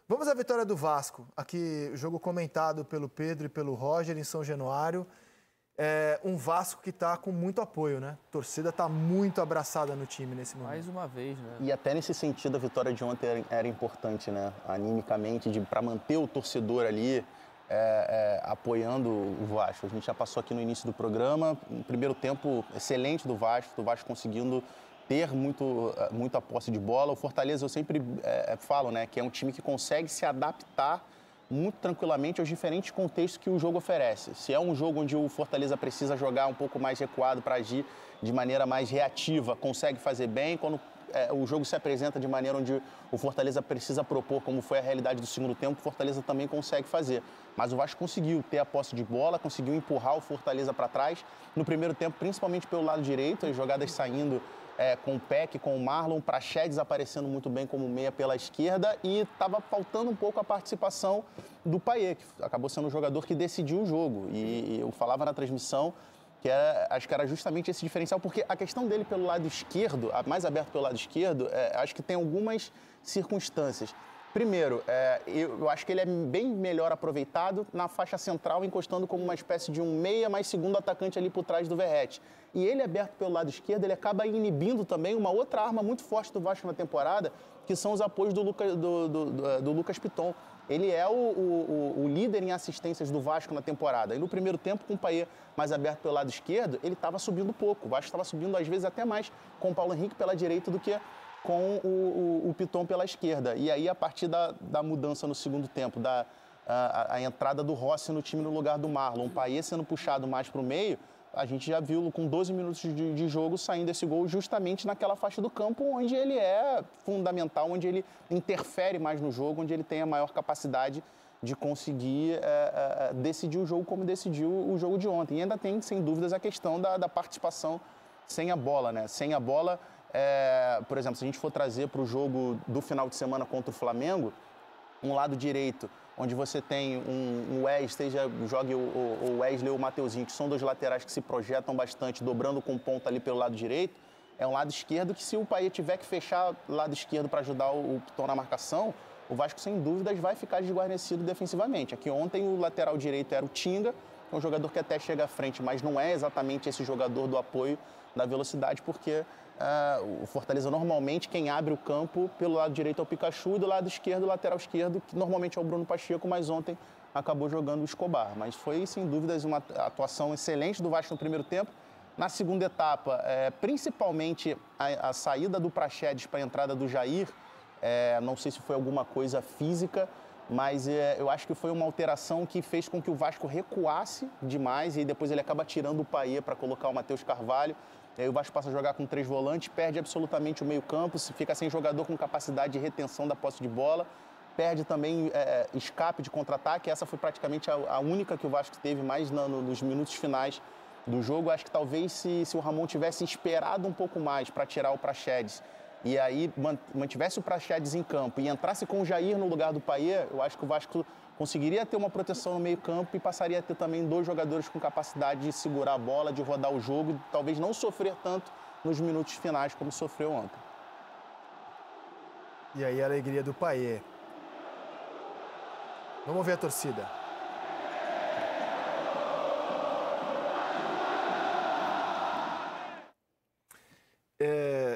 Vamos à vitória do Vasco. Aqui, jogo comentado pelo Pedro e pelo Roger em São Januário. Um Vasco que está com muito apoio, né? A torcida está muito abraçada no time nesse momento. Mais uma vez, né? E até nesse sentido, a vitória de ontem era importante, né? Animicamente, para manter o torcedor ali apoiando o Vasco. A gente já passou aqui no início do programa, um primeiro tempo excelente do Vasco conseguindo ter muita posse de bola. O Fortaleza, eu sempre falo, né, que é um time que consegue se adaptar muito tranquilamente aos diferentes contextos que o jogo oferece. Se é um jogo onde o Fortaleza precisa jogar um pouco mais recuado para agir de maneira mais reativa, consegue fazer bem. Quando o jogo se apresenta de maneira onde o Fortaleza precisa propor, como foi a realidade do segundo tempo, o Fortaleza também consegue fazer. Mas o Vasco conseguiu ter a posse de bola, conseguiu empurrar o Fortaleza para trás. No primeiro tempo, principalmente pelo lado direito, as jogadas saindo com o Peck, com o Marlon, Praxedes aparecendo muito bem como meia pela esquerda, e estava faltando um pouco a participação do Payet, que acabou sendo o jogador que decidiu o jogo. E eu falava na transmissão que acho que era justamente esse diferencial, porque a questão dele pelo lado esquerdo, mais aberto pelo lado esquerdo, acho que tem algumas circunstâncias. Primeiro, eu acho que ele é bem melhor aproveitado na faixa central, encostando como uma espécie de um meia, mais segundo atacante ali por trás do Verratti. E ele aberto pelo lado esquerdo, ele acaba inibindo também uma outra arma muito forte do Vasco na temporada, que são os apoios do Lucas Piton. Ele é o líder em assistências do Vasco na temporada. E no primeiro tempo, com o Payet mais aberto pelo lado esquerdo, ele estava subindo pouco. O Vasco estava subindo, às vezes, até mais com o Paulo Henrique pela direita do que com o Piton pela esquerda. E aí, a partir da mudança no segundo tempo, a entrada do Rossi no time no lugar do Marlon, o Payet sendo puxado mais para o meio, a gente já viu com 12 minutos de jogo saindo esse gol justamente naquela faixa do campo onde ele é fundamental, onde ele interfere mais no jogo, onde ele tem a maior capacidade de conseguir decidir o jogo como decidiu o jogo de ontem. E ainda tem, sem dúvidas, a questão da participação sem a bola, né? Sem a bola, por exemplo, se a gente for trazer para o jogo do final de semana contra o Flamengo, um lado direito, onde você tem um Wesley, jogue o Wesley ou o Mateuzinho, que são dois laterais que se projetam bastante, dobrando com ponta ali pelo lado direito, é um lado esquerdo que, se o Payet tiver que fechar o lado esquerdo para ajudar o Piton na marcação, o Vasco, sem dúvidas, vai ficar desguarnecido defensivamente. Aqui ontem o lateral direito era o Tinga, é um jogador que até chega à frente, mas não é exatamente esse jogador do apoio da velocidade, porque o Fortaleza, normalmente, quem abre o campo pelo lado direito é o Pikachu, e do lado esquerdo, o lateral esquerdo, que normalmente é o Bruno Pacheco, mas ontem acabou jogando o Escobar. Mas foi, sem dúvidas, uma atuação excelente do Vasco no primeiro tempo. Na segunda etapa, principalmente a saída do Praxedes para a entrada do Jair, não sei se foi alguma coisa física, mas eu acho que foi uma alteração que fez com que o Vasco recuasse demais, e depois ele acaba tirando o Payet para colocar o Matheus Carvalho. E aí o Vasco passa a jogar com 3 volantes, perde absolutamente o meio-campo, fica sem jogador com capacidade de retenção da posse de bola, perde também escape de contra-ataque. Essa foi praticamente a única que o Vasco teve mais nos minutos finais do jogo. Acho que talvez se o Ramon tivesse esperado um pouco mais para tirar o Praxedes, e aí mantivesse o Praxedes em campo e entrasse com o Jair no lugar do Payet, eu acho que o Vasco conseguiria ter uma proteção no meio-campo e passaria a ter também 2 jogadores com capacidade de segurar a bola, de rodar o jogo, e talvez não sofrer tanto nos minutos finais como sofreu ontem. E aí a alegria do Payet. Vamos ver a torcida.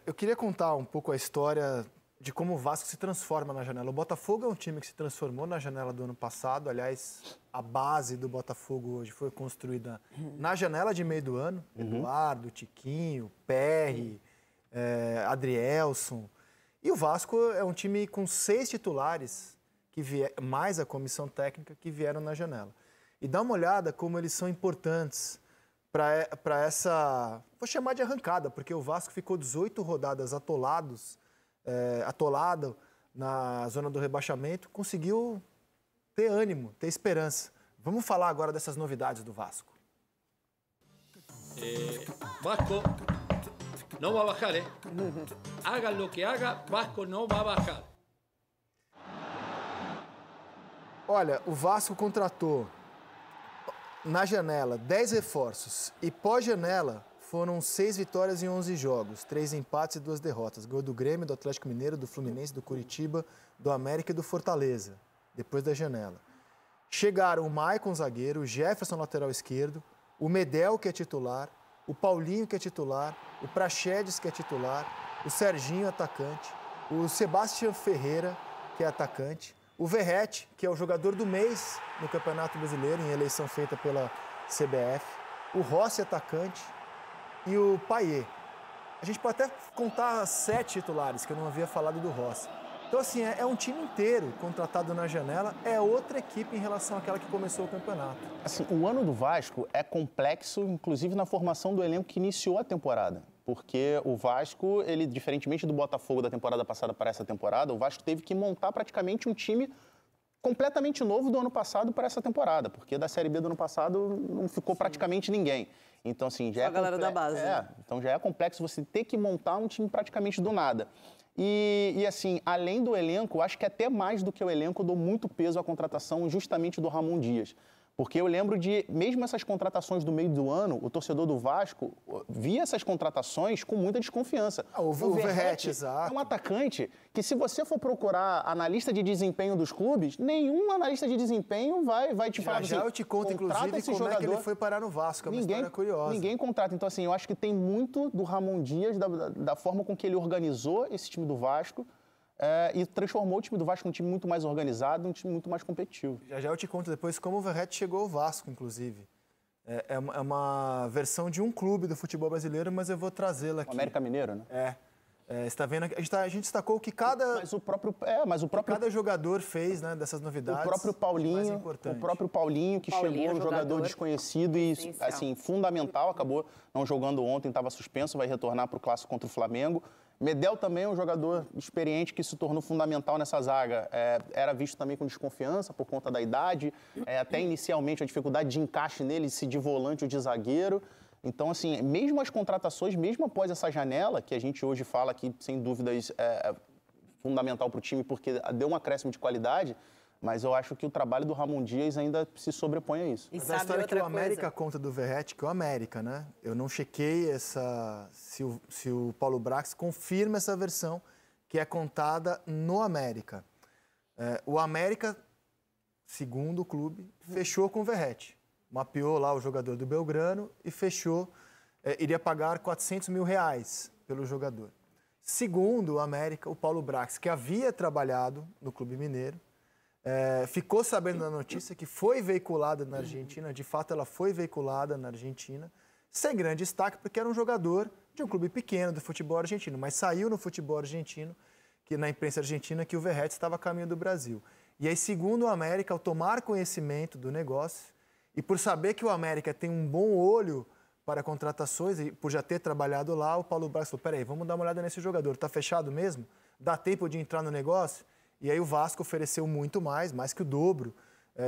Eu queria contar um pouco a história de como o Vasco se transforma na janela. O Botafogo é um time que se transformou na janela do ano passado. Aliás, a base do Botafogo hoje foi construída na janela de meio do ano. Eduardo, Tiquinho, Perry, Adrielson. E o Vasco é um time com 6 titulares, mais a comissão técnica, que vieram na janela. E dá uma olhada como eles são importantes para essa, vou chamar de arrancada, porque o Vasco ficou 18 rodadas atolado na zona do rebaixamento, conseguiu ter ânimo, ter esperança. Vamos falar agora dessas novidades do Vasco. Vasco não vai baixar, hein? Haga lo que haga, Vasco não vai baixar. Olha, o Vasco contratou na janela 10 reforços e pós-janela foram 6 vitórias em 11 jogos, 3 empates e 2 derrotas. Gol do Grêmio, do Atlético Mineiro, do Fluminense, do Curitiba, do América e do Fortaleza, depois da janela. Chegaram o Maicon, zagueiro, o Jefferson, lateral esquerdo, o Medel, que é titular, o Paulinho, que é titular, o Praxedes, que é titular, o Serginho, atacante, o Sebastião Ferreira, que é atacante, o Verratti, que é o jogador do mês no Campeonato Brasileiro, em eleição feita pela CBF, o Rossi, atacante, e o Payet. A gente pode até contar 7 titulares, que eu não havia falado do Rossi. Então, assim, é um time inteiro contratado na janela, é outra equipe em relação àquela que começou o campeonato. Assim, o ano do Vasco é complexo, inclusive na formação do elenco que iniciou a temporada. Porque o Vasco, ele, diferentemente do Botafogo da temporada passada para essa temporada, o Vasco teve que montar praticamente um time completamente novo do ano passado para essa temporada, porque da Série B do ano passado não ficou praticamente ninguém. Então, assim, já a galera da base. Então já é complexo você ter que montar um time praticamente do nada. E assim, além do elenco, acho que até mais do que o elenco, eu dou muito peso à contratação justamente do Ramon Dias. Porque eu lembro de, mesmo essas contratações do meio do ano, o torcedor do Vasco via essas contratações com muita desconfiança. O Verratti, exato. É um atacante que, se você for procurar analista de desempenho dos clubes, nenhum analista de desempenho vai te falar assim... Já eu te conto, inclusive, como é que ele foi parar no Vasco, é uma história curiosa. Ninguém contrata. Então, assim, eu acho que tem muito do Ramon Dias, da forma com que ele organizou esse time do Vasco, e transformou o time do Vasco num time muito mais organizado, um time muito mais competitivo. Já eu te conto depois como o Verratti chegou ao Vasco, inclusive. É uma versão de um clube do futebol brasileiro, mas eu vou trazê-la aqui. O América Mineiro, né? Você está vendo, a gente destacou que cada jogador fez, né, dessas novidades. O próprio Paulinho, que chegou, um jogador desconhecido e assim, fundamental, acabou não jogando ontem, estava suspenso, vai retornar para o clássico contra o Flamengo. Medel também é um jogador experiente que se tornou fundamental nessa zaga. Era visto também com desconfiança por conta da idade, até inicialmente a dificuldade de encaixe nele, se de volante ou de zagueiro. Então, assim, mesmo as contratações, mesmo após essa janela, que a gente hoje fala que, sem dúvidas, é fundamental para o time porque deu um acréscimo de qualidade, mas eu acho que o trabalho do Ramon Dias ainda se sobrepõe a isso. Mas a história que o América conta do Verratti, que é o América, né? Eu não chequei se o Paulo Brax confirma essa versão que é contada no América. O América, segundo o clube, fechou com o Verratti. Mapeou lá o jogador do Belgrano e fechou, iria pagar R$400 mil pelo jogador. Segundo o América, o Paulo Brax, que havia trabalhado no Clube Mineiro, ficou sabendo da notícia que foi veiculada na Argentina, de fato ela foi veiculada na Argentina, sem grande destaque, porque era um jogador de um clube pequeno do futebol argentino, mas saiu no futebol argentino, que na imprensa argentina, que o Verratti estava a caminho do Brasil. E aí, segundo o América, ao tomar conhecimento do negócio, e por saber que o América tem um bom olho para contratações, e por já ter trabalhado lá, o Paulo Brax falou, peraí, vamos dar uma olhada nesse jogador, está fechado mesmo? Dá tempo de entrar no negócio? E aí o Vasco ofereceu muito mais que o dobro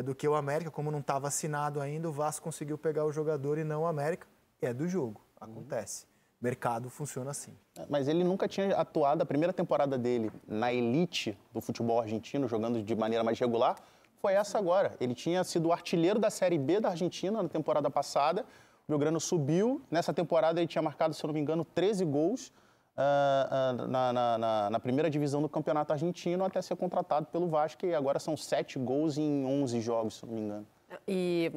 do que o América. Como não estava assinado ainda, o Vasco conseguiu pegar o jogador e não o América. É do jogo, acontece. Mercado funciona assim. Mas ele nunca tinha atuado, a primeira temporada dele na elite do futebol argentino, jogando de maneira mais regular, foi essa agora. Ele tinha sido o artilheiro da Série B da Argentina na temporada passada. O Belgrano subiu. Nessa temporada ele tinha marcado, se eu não me engano, 13 gols. Na primeira divisão do Campeonato Argentino até ser contratado pelo Vasco, e agora são 7 gols em 11 jogos, se não me engano. E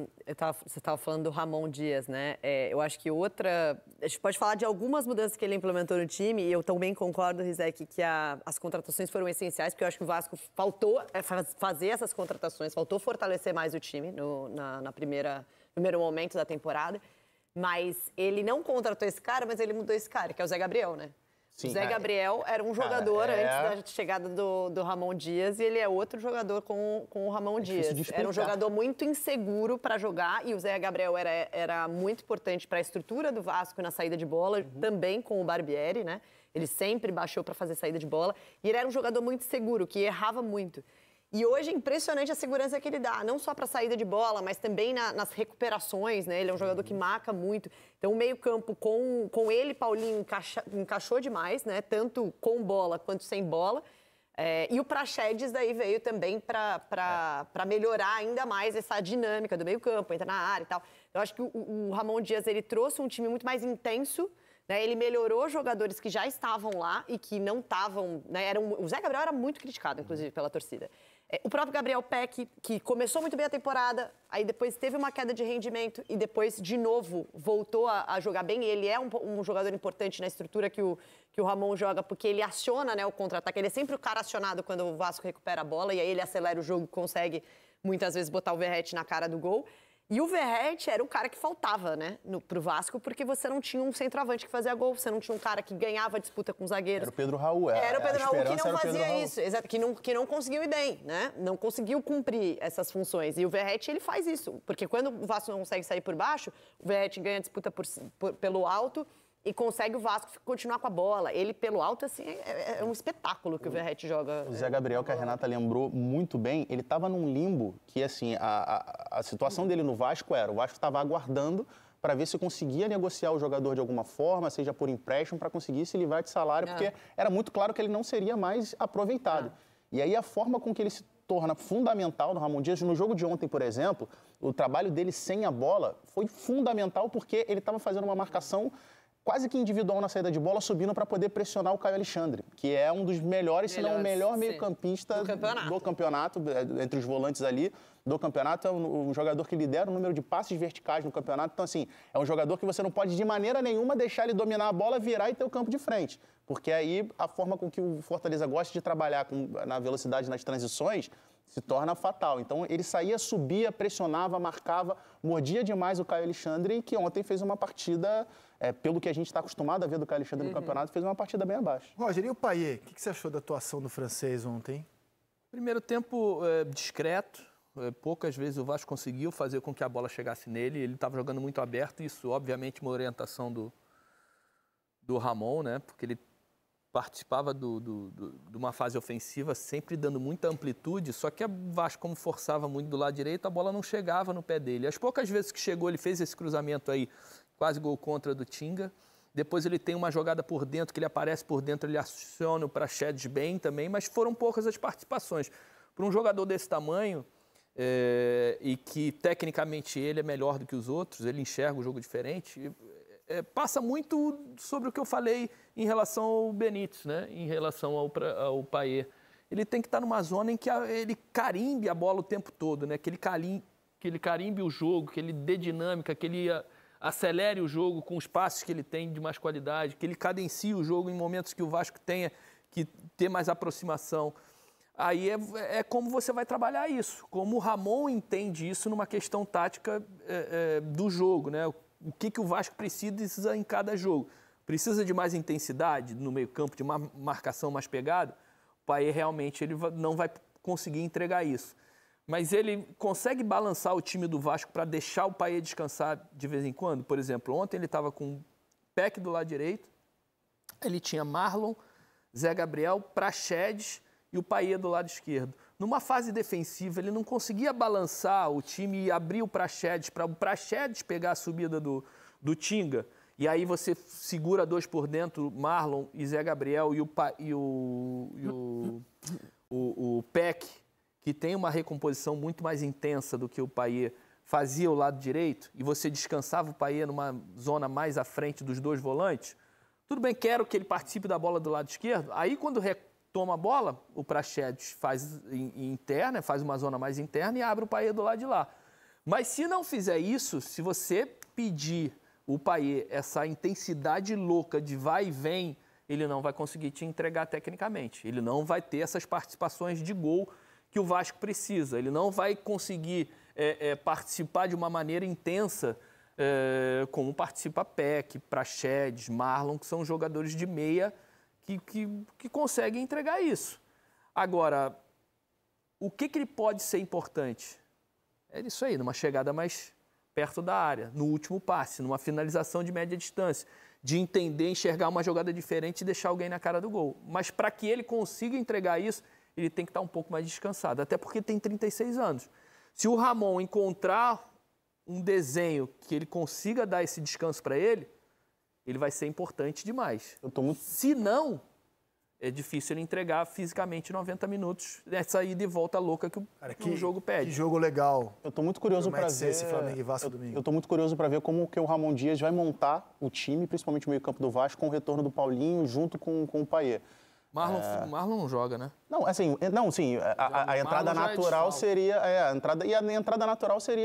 você estava falando do Ramon Dias, né? Eu acho que a gente pode falar de algumas mudanças que ele implementou no time, e eu também concordo, Rizek, que as contratações foram essenciais, porque eu acho que o Vasco faltou fazer essas contratações, faltou fortalecer mais o time no primeiro momento da temporada, mas ele não contratou esse cara, mas ele mudou esse cara, que é o Zé Gabriel, né? Sim, o Zé Gabriel era um jogador antes da chegada do Ramon Dias, e ele é outro jogador com o Ramon Dias. Era um jogador muito inseguro para jogar, e o Zé Gabriel era muito importante para a estrutura do Vasco na saída de bola, também com o Barbieri, né? Ele sempre baixou para fazer saída de bola, e ele era um jogador muito seguro, que errava muito. E hoje é impressionante a segurança que ele dá, não só para a saída de bola, mas também nas recuperações, né? Ele é um jogador que marca muito. Então, o meio-campo com ele, Paulinho, encaixou demais, né? Tanto com bola quanto sem bola. E o Praxedes daí veio também para melhorar ainda mais essa dinâmica do meio-campo, entrar na área e tal. Eu acho que o Ramon Dias ele trouxe um time muito mais intenso, né? Ele melhorou jogadores que já estavam lá e que não estavam, né? O Zé Gabriel era muito criticado, inclusive, pela torcida. O próprio Gabriel Peck, que começou muito bem a temporada, aí depois teve uma queda de rendimento e depois, de novo, voltou a jogar bem. E ele é um jogador importante na estrutura que o Ramon joga, porque ele aciona, né, o contra-ataque. Ele é sempre o cara acionado quando o Vasco recupera a bola e aí ele acelera o jogo, consegue muitas vezes botar o Verratti na cara do gol. E o Verratti era o cara que faltava, né, pro Vasco, porque você não tinha um centroavante que fazia gol, você não tinha um cara que ganhava a disputa com os zagueiros. Era o Pedro Raul. Era o Pedro Raul que não fazia isso, exato, que não conseguiu ir bem, né? Não conseguiu cumprir essas funções. E o Verratti, ele faz isso, porque quando o Vasco não consegue sair por baixo, o Verratti ganha a disputa pelo alto e consegue o Vasco continuar com a bola. Ele, pelo alto, assim, é um espetáculo que o Verratti joga. O Zé Gabriel, que a Renata lembrou muito bem, ele estava num limbo que, assim, a situação dele no Vasco era, o Vasco estava aguardando para ver se conseguia negociar o jogador de alguma forma, seja por empréstimo, para conseguir se livrar de salário, porque era muito claro que ele não seria mais aproveitado. E aí a forma com que ele se torna fundamental no Ramon Dias, no jogo de ontem, por exemplo, o trabalho dele sem a bola foi fundamental porque ele estava fazendo uma marcação quase que individual na saída de bola, subindo para poder pressionar o Caio Alexandre, que é um dos melhores, se não o melhor meio-campista do campeonato, entre os volantes ali do campeonato. É um jogador que lidera o número de passes verticais no campeonato. Então, assim, é um jogador que você não pode de maneira nenhuma deixar ele dominar a bola, virar e ter o campo de frente. Porque aí a forma com que o Fortaleza gosta de trabalhar na velocidade nas transições se torna fatal. Então, ele saía, subia, pressionava, marcava, mordia demais o Caio Alexandre, que ontem fez uma partida, pelo que a gente está acostumado a ver do Caio Alexandre no campeonato, fez uma partida bem abaixo. Roger, e o Payet? O que você achou da atuação do francês ontem? Primeiro tempo discreto. Poucas vezes o Vasco conseguiu fazer com que a bola chegasse nele. Ele estava jogando muito aberto. Isso, obviamente, uma orientação do Ramon, né? Porque ele participava de uma fase ofensiva, sempre dando muita amplitude, só que o Vasco, como forçava muito do lado direito, a bola não chegava no pé dele. As poucas vezes que chegou, ele fez esse cruzamento aí, quase gol contra do Tinga. Depois ele tem uma jogada por dentro, que ele aparece por dentro, ele aciona o Praxedes bem também, mas foram poucas as participações. Para um jogador desse tamanho, e que tecnicamente ele é melhor do que os outros, ele enxerga o jogo diferente, passa muito sobre o que eu falei em relação ao Benítez, né? Em relação ao Payet. Ele tem que estar numa zona em que ele carimbe a bola o tempo todo, né? Que ele carimbe o jogo, que ele dê dinâmica, que ele acelere o jogo com os passes que ele tem de mais qualidade, que ele cadencie o jogo em momentos que o Vasco tenha que ter mais aproximação. Aí é como você vai trabalhar isso, como o Ramon entende isso numa questão tática do jogo, né? O que o Vasco precisa em cada jogo. Precisa de mais intensidade no meio-campo, de uma marcação mais pegada? O Payet realmente ele não vai conseguir entregar isso. Mas ele consegue balançar o time do Vasco para deixar o Payet descansar de vez em quando? Por exemplo, ontem ele estava com o Peck do lado direito, ele tinha Marlon, Zé Gabriel, Praxedes e o Payet do lado esquerdo. Numa fase defensiva, ele não conseguia balançar o time e abrir o Praxedes para o Praxedes pegar a subida do Tinga. E aí você segura dois por dentro, Marlon e Zé Gabriel e o Peck, que tem uma recomposição muito mais intensa do que o Payet fazia o lado direito, e você descansava o Payet numa zona mais à frente dos dois volantes. Tudo bem, quero que ele participe da bola do lado esquerdo. Aí quando toma a bola, o Praxedes faz interna, faz uma zona mais interna e abre o Payet do lado de lá. Mas se não fizer isso, se você pedir o Payet essa intensidade louca de vai e vem, ele não vai conseguir te entregar tecnicamente. Ele não vai ter essas participações de gol que o Vasco precisa. Ele não vai conseguir participar de uma maneira intensa como participa Peck, Praxedes, Marlon, que são jogadores de meia que consegue entregar isso. Agora, o que ele pode ser importante? É isso aí, numa chegada mais perto da área, no último passe, numa finalização de média distância, de entender, enxergar uma jogada diferente e deixar alguém na cara do gol. Mas para que ele consiga entregar isso, ele tem que estar um pouco mais descansado, até porque tem 36 anos. Se o Ramon encontrar um desenho que ele consiga dar esse descanso para ele vai ser importante demais. Se não, é difícil ele entregar fisicamente 90 minutos nessa ida e volta louca que o jogo pede. Que jogo legal. Eu estou muito curioso para ver esse Flamengo e Vasco domingo. Eu estou muito curioso para ver como que o Ramon Dias vai montar o time, principalmente o meio-campo do Vasco, com o retorno do Paulinho junto com o Payet. Marlon não joga, né? Não, assim, sim, a entrada natural seria, a entrada natural seria